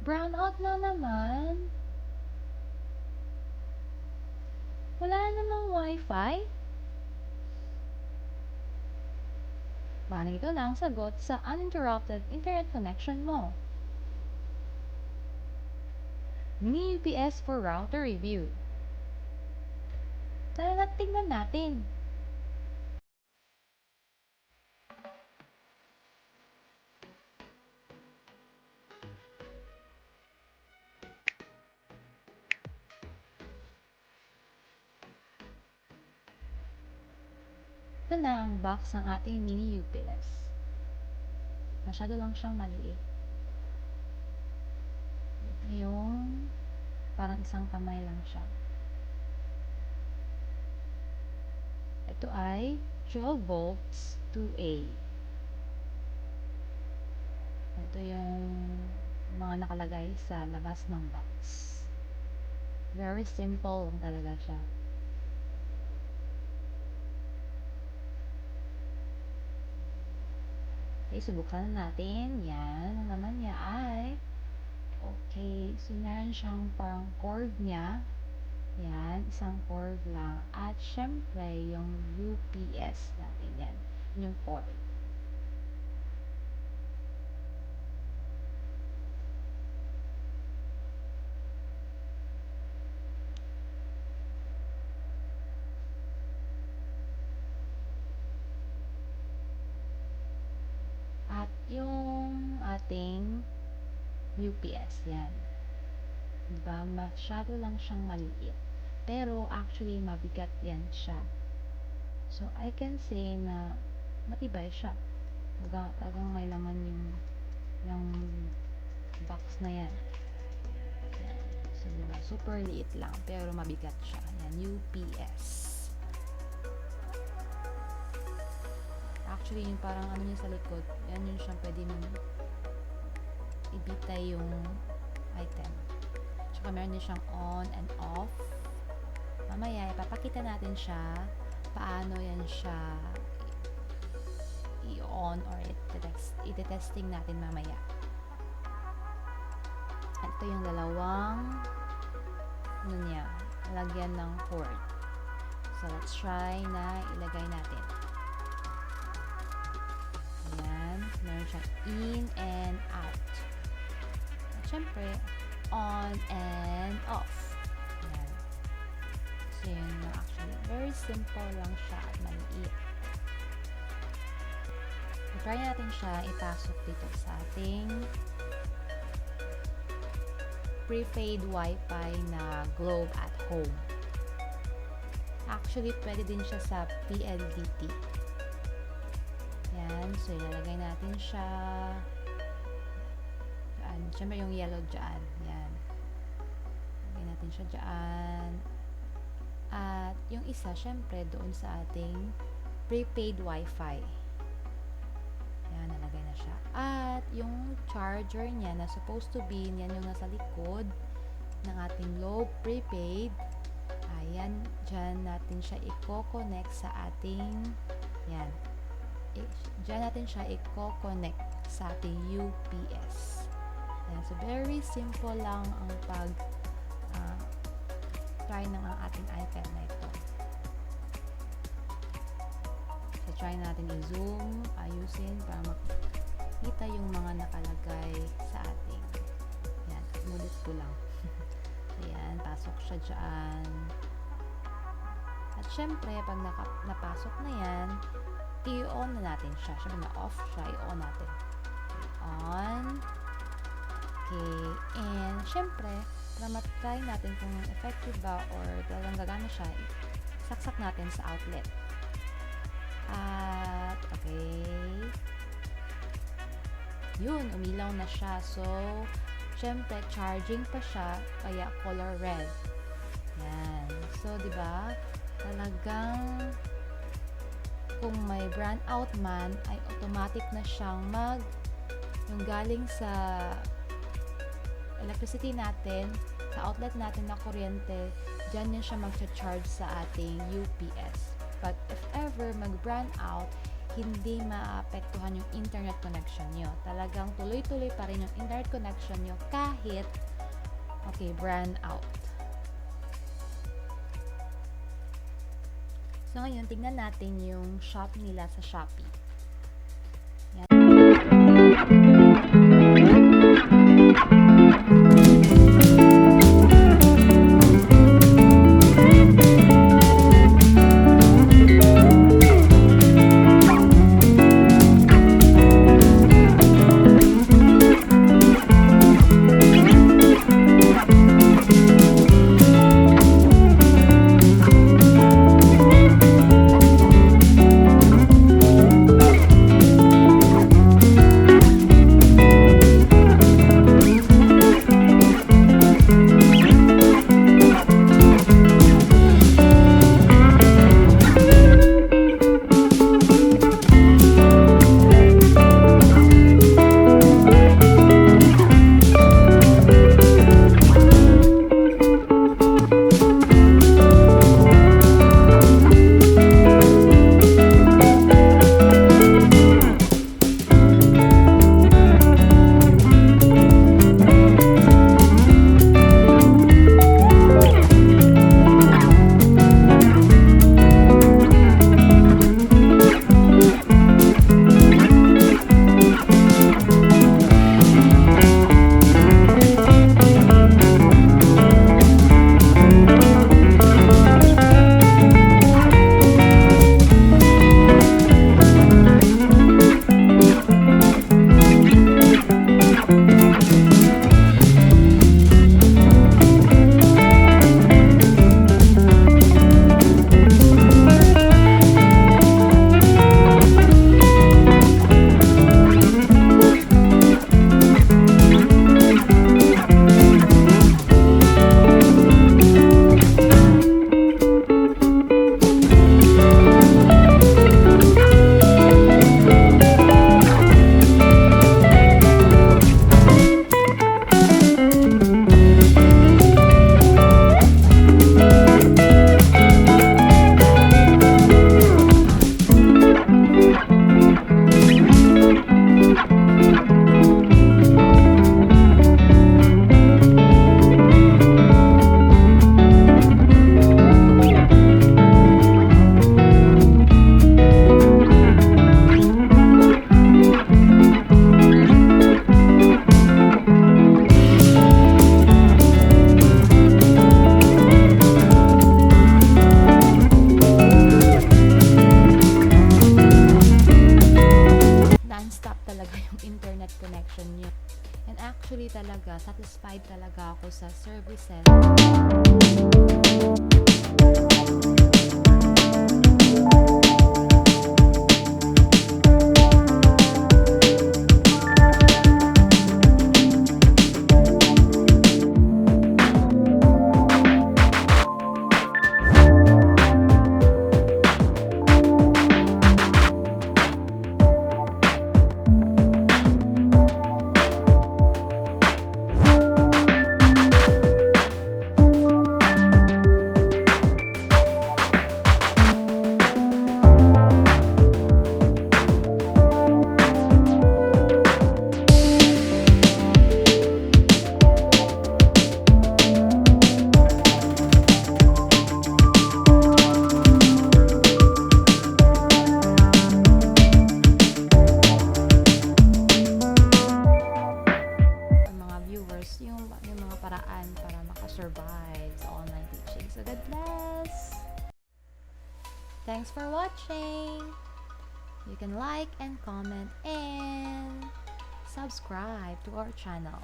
Brownout na naman. Wala namang wifi. Ganito lang sagot sa uninterrupted internet connection mo. Mini UPS for router review. Tara, tingnan natin. Ito na ang box ng ating mini UPS. Masyado lang siyang maliit. Yung parang isang kamay lang siya. Ito ay 12 volts 2A. Ito yung mga nakalagay sa labas ng box. Very simple lang talaga siya. Okay, subukan na natin. Yan, naman niya ay okay, so meron siyang parang cord niya. Yan, isang cord lang. At syempre, yung UPS natin yan. Yung cord. At yung ating UPS, yan. Diba? Masyado lang siyang maliit. Pero actually, mabigat yan siya. So, I can say na matibay siya. Talagang may laman yung box na yan. Yan. So, diba? Super liit lang. Pero mabigat siya. Yan, UPS. Actually, yung parang ano niya sa likod, yan yung siyang pwede mong ibitay yung item. Tsaka meron din siyang on and off. Mamaya, ipapakita natin siya paano yan siya i-on or i-testing natin mamaya. At ito yung dalawang ano niya, lagyan ng cord. So, let's try na ilagay natin. Ayan, meron siyang in and out. At syempre, on and off. Ayan. So, yun na actually. Very simple lang siya at maliit. Try natin siya ipasok dito sa ating prepaid wifi na Globe at Home. Actually, pwede din siya sa PLDT. Yan. So, ilalagay natin siya. Dyan. Siyempre, yung yellow dyan. Yan. Ilagay natin siya dyan. At yung isa, siyempre, doon sa ating prepaid wifi. Yan, nalagay na siya. At yung charger niya na supposed to be, yan yung nasa likod ng ating Globe prepaid. Ayan, dyan natin siya i-connect sa ating, yan. Dyan natin siya i-connect sa ating UPS. Yan, so very simple lang ang try ng ating item na ito. So, try natin i-zoom, ayusin para makita yung mga nakalagay sa ating. Yan, mulit ko lang. Ayan, pasok siya dyan. At syempre, pag napasok na yan, i-on na natin siya. Syempre, na-off siya, i-on natin. On. Okay. And, syempre, para matry natin kung effective ba or talagang gagana siya, saksak natin sa outlet. At, okay. Yun, umilaw na siya. So, syempre, charging pa siya, kaya color red. Yan. So, diba, talagang kung may brand out man, ay automatic na siyang yung galing sa electricity natin, sa outlet natin na kuryente, dyan yan siya mag-charge sa ating UPS. But if ever mag-brand out, hindi maapektuhan yung internet connection nyo. Talagang tuloy-tuloy pa rin yung internet connection nyo kahit brand out. So ngayon, tignan natin yung shop nila sa Shopee. Yan. Non-stop talaga yung internet connection nyo. And actually talaga, satisfied talaga ako sa services. Yung mga paraan para makasurvive sa online teaching. So, God bless! Thanks for watching! You can like and comment and subscribe to our channel.